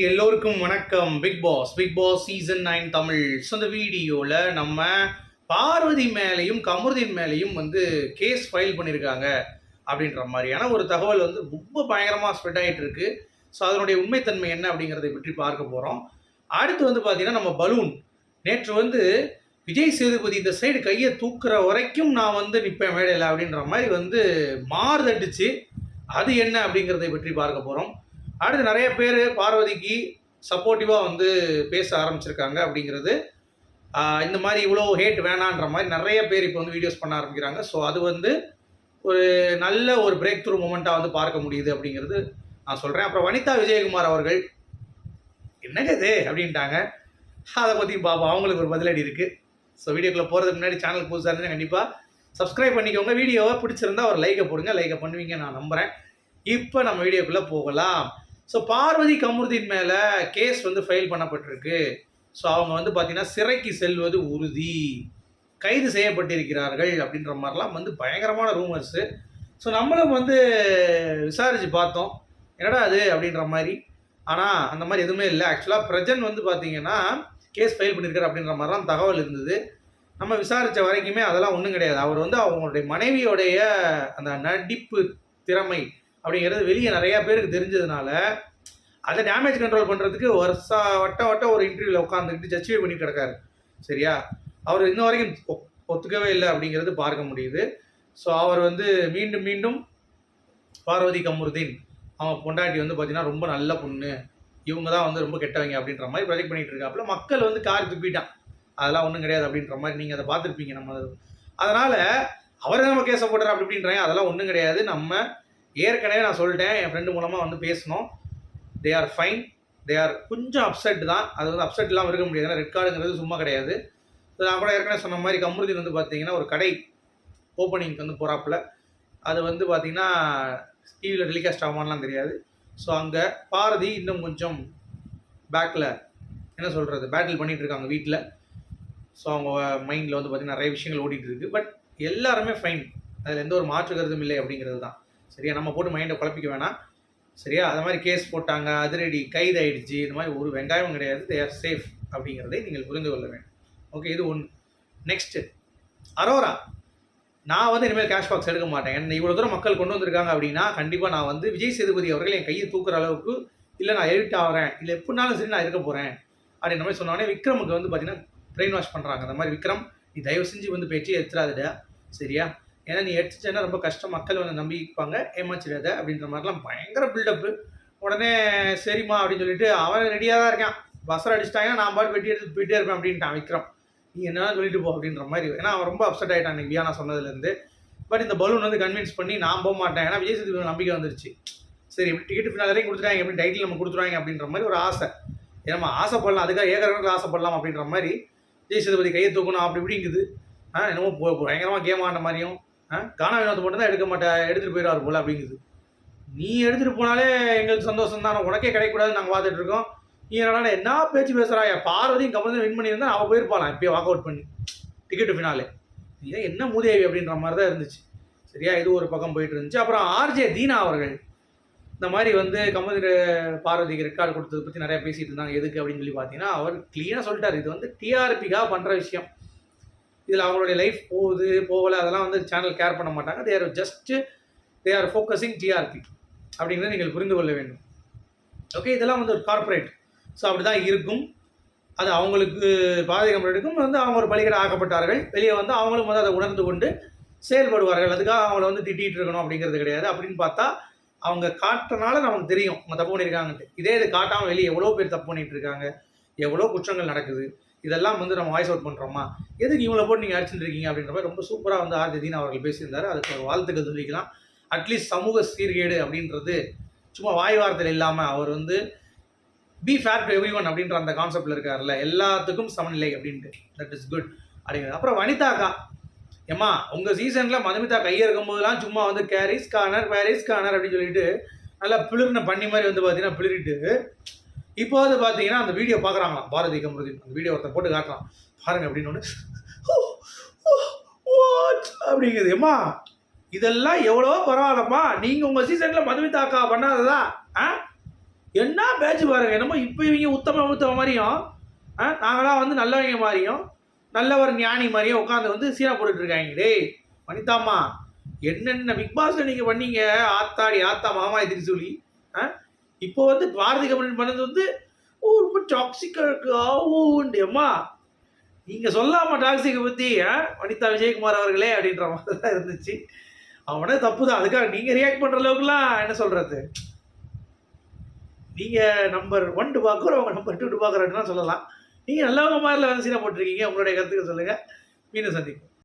எல்லோருக்கும் வணக்கம். Big Boss season 9 Tamil. So இந்த வீடியோவில் நம்ம பார்வதி மேலேயும் கமருதீன் மேலேயும் கேஸ் ஃபைல் பண்ணியிருக்காங்க அப்படின்ற மாதிரியான ஒரு தகவல் ரொம்ப பயங்கரமாக ஸ்ப்ரெட் ஆகிட்டு இருக்கு. ஸோ அதனுடைய உண்மைத்தன்மை என்ன அப்படிங்கிறத பற்றி பார்க்க போகிறோம். அடுத்து பார்த்தீங்கன்னா நம்ம பலூன் நேற்று விஜய் சேதுபதி இந்த சைடு கையை தூக்குற வரைக்கும் நான் நிற்பேன் மேடையில் அப்படின்ற மாதிரி மாறுதட்டுச்சு. அது என்ன அப்படிங்கிறதை பற்றி பார்க்க போகிறோம். அடுத்து நிறைய பேர் பார்வதிக்கு சப்போர்ட்டிவாக பேச ஆரம்பிச்சிருக்காங்க அப்படிங்கிறது. இந்த மாதிரி இவ்வளோ ஹேட் வேணான்ற மாதிரி நிறைய பேர் இப்போ வீடியோஸ் பண்ண ஆரம்பிக்கிறாங்க. ஸோ அது ஒரு நல்ல ஒரு பிரேக் த்ரூ மூமெண்ட்டாக பார்க்க முடியுது அப்படிங்கிறது நான் சொல்கிறேன். அப்புறம் வனிதா விஜயகுமார் அவர்கள் என்னங்க இது அப்படின்ட்டாங்க. அதை பற்றி பார்ப்போம், அவங்களுக்கு ஒரு பதிலடி இருக்குது. ஸோ வீடியோக்குள்ளே போகிறதுக்கு முன்னாடி சேனல் புதுசாக இருந்துச்சுன்னா கண்டிப்பாக சப்ஸ்கிரைப் பண்ணிக்கோங்க. வீடியோவை பிடிச்சிருந்தா ஒரு லைக்கை போடுங்க. லைக்கை பண்ணுவீங்க நான் நம்புகிறேன். இப்போ நம்ம வீடியோக்குள்ளே போகலாம். ஸோ பார்வதி கமருதீன் மேலே கேஸ் ஃபைல் பண்ணப்பட்டிருக்கு. ஸோ அவங்க பார்த்தீங்கன்னா சிறைக்கு செல்வது உறுதி, கைது செய்யப்பட்டிருக்கிறார்கள் அப்படின்ற மாதிரிலாம் பயங்கரமான ரூமர்ஸு. ஸோ நம்மளும் விசாரித்து பார்த்தோம், என்னடா அது அப்படின்ற மாதிரி. ஆனால் அந்த மாதிரி எதுவுமே இல்லை. ஆக்சுவலாக பிரஜன் பார்த்தீங்கன்னா கேஸ் ஃபைல் பண்ணியிருக்காரு அப்படின்ற மாதிரிலாம் தகவல் இருந்தது. நம்ம விசாரித்த வரைக்குமே அதெல்லாம் ஒன்றும் கிடையாது. அவர் அவங்களுடைய மனைவியோடைய அந்த நடிப்பு திறமை அப்படிங்கிறது வெளியே நிறையா பேருக்கு தெரிஞ்சதுனால அதை டேமேஜ் கண்ட்ரோல் பண்ணுறதுக்கு வட்ட ஒரு இன்டர்வியூவில் உட்காந்துக்கிட்டு ஜஸ்டிஃபை பண்ணி கிடக்காரு. சரியா, அவர் இன்ன வரைக்கும் ஒத்துக்கவே இல்லை அப்படிங்கிறது பார்க்க முடியுது. ஸோ அவர் மீண்டும் மீண்டும் பார்வதி கமருதீன் அவங்க பொண்டாட்டி பார்த்தீங்கன்னா ரொம்ப நல்ல பொண்ணு, இவங்க தான் ரொம்ப கெட்டவங்க அப்படின்ற மாதிரி ப்ரொஜெக்ட் பண்ணிகிட்டு இருக்காப்புல. மக்கள் கார் துப்பிட்டான், அதெல்லாம் ஒன்றும் கிடையாது அப்படின்ற மாதிரி நீங்கள் அதை பார்த்துருப்பீங்க. நம்ம அதனால் அவரை நம்ம கேஸை போடுற அப்படின்றாங்க, அதெல்லாம் ஒன்றும் கிடையாது. நம்ம ஏற்கனவே நான் சொல்லிட்டேன், என் ஃப்ரெண்டு மூலமாக பேசணும். They are fine, they are கொஞ்சம் அப்செட் தான். அது அப்செட் இல்லாமல் இருக்க முடியாது, ஏன்னா ரெட் கார்டுங்கிறது சும்மா கிடையாது. நான் கூட ஏற்கனவே சொன்ன மாதிரி கமருதீன் பார்த்தீங்கன்னா ஒரு கடை ஓப்பனிங்க்கு போகிறாப்புல. அது பார்த்தீங்கன்னா டிவியில் டெலிகாஸ்ட் ஆகுமான்லாம் தெரியாது. ஸோ அங்கே பாரதி இன்னும் கொஞ்சம் பேக்கில் என்ன சொல்கிறது பேட்டில் பண்ணிகிட்டு இருக்காங்க வீட்டில். ஸோ அவங்க மைண்டில் பார்த்தீங்கன்னா நிறைய விஷயங்கள் ஓடிட்டுருக்கு. பட் எல்லாருமே ஃபைன், அதில் எந்த ஒரு மாற்று கருத்தும் இல்லை அப்படிங்கிறது தான். சரியா, நம்ம போட்டு மைண்டை குழப்பிக்க வேணாம். சரியா, அது மாதிரி கேஸ் போட்டாங்க, அதிரடி கைது ஆகிடுச்சு, இந்த மாதிரி ஒரு வெங்காயம் கிடையாது. தே ஆர் சேஃப் அப்படிங்கிறதை நீங்கள் புரிந்து கொள்ள வேண்டும். ஓகே, இது ஒன்று. நெக்ஸ்ட்டு அரோரா. நான் இனிமேல் கேஷ் பாக்ஸ் எடுக்க மாட்டேன். என்ன இவ்வளோ தூரம் மக்கள் கொண்டு வந்திருக்காங்க அப்படின்னா கண்டிப்பாக நான் விஜய் சேதுபதி அவர்கள் என் கையை தூக்குற அளவுக்கு இல்லை, நான் எடிட் ஆகிறேன், இல்லை எப்படினாலும் சரி நான் இருக்க போகிறேன் அப்படின்ற மாதிரி சொன்னோடனே விக்ரமுக்கு பார்த்தீங்கன்னா பிரெயின் வாஷ் பண்ணுறாங்க. அந்த மாதிரி விக்ரம், நீ தயவு செஞ்சு பேச்சு எடுத்துடாதுடா. சரியா, ஏன்னா நீ எடுத்துட்டேன்னா ரொம்ப கஷ்டம், மக்கள் நம்பிப்பாங்க, ஏமாச்சிடாத அப்படின்ற மாதிரிலாம் பயங்கர பில்டப்பு. உடனே சரிம்மா அப்படின்னு சொல்லிட்டு அவன் ரெடியாக தான் இருக்கான். பஸ்ஸர் அடிச்சிட்டாங்க, நான் பாட்டு வெட்டி எடுத்து போயிட்டே இருப்பேன் அப்படின்ட்டான் விக்ரம். நீ என்ன சொல்லிட்டு போ அப்படின்ற மாதிரி. ஏன்னா அவன் ரொம்ப அப்செட் ஆகிட்டான் அன்றைக்கி வியானா சொன்னதுலேருந்து. பட் இந்த பலூன் கன்வின்ஸ் பண்ணி நான் போக மாட்டேன், ஏன்னா விஜய் சேதுபதி நம்பிக்கை வந்துருச்சு. சரி, இப்படி டிக்கெட் ஃபினால் வரைக்கும் கொடுத்துட்டாங்க, எப்படி டைட்டில் நம்ம கொடுத்துருவாங்க அப்படின்ற மாதிரி ஒரு ஆசை. ஏன்னா ஆசைப்படலாம், அதுக்காக ஏக்கர் ஆசைப்படலாம் அப்படின்ற மாதிரி விஜய் சேதுபதி கையை தூக்கணும் அப்படி இப்படிங்குது. என்னமோ பயங்கரமாக கேம் ஆன மாதிரியும் கானா வினோத் மட்டும் தான் எடுத்துகிட்டு போயிடுவார் போல் அப்படிங்குது. நீ எடுத்துகிட்டு போனாலே எங்களுக்கு சந்தோஷம் தான், உனக்கே கிடைக்கூடாதுன்னு நாங்கள் பார்த்துட்டு இருக்கோம். நீ என்ன பேச்சு பேசுகிறா? பார்வதியும் கமருதீன் வின் பண்ணியிருந்தா அவள் போயிருப்பாளாம் இப்போயே வாக் அவுட் பண்ணி டிக்கெட்டு ஃபினாலே. ஏன் என்ன மூதேவி அப்படின்ற மாதிரி தான் இருந்துச்சு. சரியா, இது ஒரு பக்கம் போயிட்டு இருந்துச்சு. அப்புறம் ஆர்ஜே தீனா அவர்கள் இந்த மாதிரி கமருதீன் பார்வதிக்கு ரெக்கார்டு கொடுத்ததை பற்றி நிறையா பேசிகிட்டு இருந்தாங்க. எதுக்கு அப்படின்னு சொல்லி பார்த்தீங்கன்னா அவர் க்ளீனாக சொல்லிட்டார், இது டிஆர்பிக்காக பண்ணுற விஷயம். இதில் அவங்களுடைய லைஃப் போகலை அதெல்லாம் சேனல் கேர் பண்ண மாட்டாங்க. தே ஆர் ஃபோக்கஸிங் டிஆர்பி அப்படிங்கிறத நீங்கள் புரிந்து கொள்ள வேண்டும். ஓகே, இதெல்லாம் ஒரு கார்ப்பரேட். ஸோ அப்படி தான் இருக்கும். அது அவங்களுக்கு பாரதிய கம்பெனிக்கும் அவங்க ஒரு பலிகடை ஆக்கப்பட்டார்கள். வெளியே அவங்களும் அதை உணர்ந்து கொண்டு செயல்படுவார்கள். அதுக்காக அவங்கள திட்டிகிட்டு இருக்கணும் அப்படிங்கிறது கிடையாது. அப்படின்னு பார்த்தா அவங்க காட்டுறனால நமக்கு தெரியும் அவங்க தப்பு பண்ணியிருக்காங்கன்ட்டு. இதே இது காட்டாமல் வெளியே எவ்வளோ பேர் தப்பு பண்ணிகிட்டு இருக்காங்க, எவ்வளோ குற்றங்கள் நடக்குது, இதெல்லாம் நம்ம வாய்ஸ் அவுட் பண்ணுறோமா, எதுக்கு இவங்களை போட்டு நீங்கள் அடிச்சுட்டு இருக்கீங்க அப்படின்ற மாதிரி ரொம்ப சூப்பராக ஆர்ஜே தீனா அவர்கள் பேசியிருந்தார். அதுக்கு ஒரு வாழ்த்துக்கள் சொல்லிக்கலாம். அட்லீஸ்ட் சமூக சீர்கேடு அப்படின்றது சும்மா வாய் வார்த்தையில் இல்லாமல் அவர் be fair to everyone அப்படின்ற அந்த கான்செப்டில் இருக்கார்ல, எல்லாத்துக்கும் சமநிலை அப்படின்ட்டு. தட் இஸ் குட் அப்படிங்கிறது. அப்புறம் வனிதாக்கா, ஏம்மா உங்கள் சீசனில் மதுமிதா கையை இருக்கும்போதெல்லாம் சும்மா கேரிஸ் கார்னர் அப்படின்னு சொல்லிட்டு நல்லா பிளிர்ன பண்ணி மாதிரி பார்த்தீங்கன்னா பிளிரிட்டு இப்போ பார்த்தீங்கன்னா அந்த வீடியோ பார்க்குறாங்களாம் பாரதி கமருதீன். அந்த வீடியோ ஒருத்தர் போட்டு காட்டுறான் பாருங்க அப்படின்னு ஒன்று அப்படிங்குது. ஏம்மா இதெல்லாம் எவ்வளோ பரவாயில்லம்மா, நீங்கள் உங்கள் சீசனில் மதுமிதாக்கா பண்ணாததா? என்ன பேட்ச் பாருங்க, என்னமோ இப்போ இவங்க உத்தம மாதிரியும் நாங்களாம் வந்து நல்லவங்க மாதிரியும் நல்ல ஒரு ஞானி மாதிரியும் உட்காந்து வந்து சீனா போட்டுட்டு இருக்காங்க. டேய் வனிதாம்மா, என்னென்ன பிக் பாஸ்ல நீங்க பண்ணீங்க, ஆத்தாடி ஆத்தா மாமா எதிரி சொல்லி. இப்போ வந்து பாரதி கமலன் பண்ணது வந்து ரொம்ப டாக்ஸிக்கா இருக்கு அம்மா, நீங்க சொல்லாம டாக்ஸிக்கை பத்தி வனிதா விஜயகுமார் அவர்களே அப்படின்ற மாதிரி தான் இருந்துச்சு. அவனே தப்பு தான், அதுக்காக நீங்க ரியாக்ட் பண்ற அளவுக்குலாம் என்ன சொல்றது, நீங்க நம்பர் 1 பார்க்குறவங்க நம்பர் 2 பார்க்குறேன்னு சொல்லலாம். நீங்க நல்லவங்க மாதிரில வந்து சீனா போட்டிருக்கீங்க. உங்களுடைய கருத்துக்கள் சொல்லுங்க. மீண்டும் சந்திப்போம்.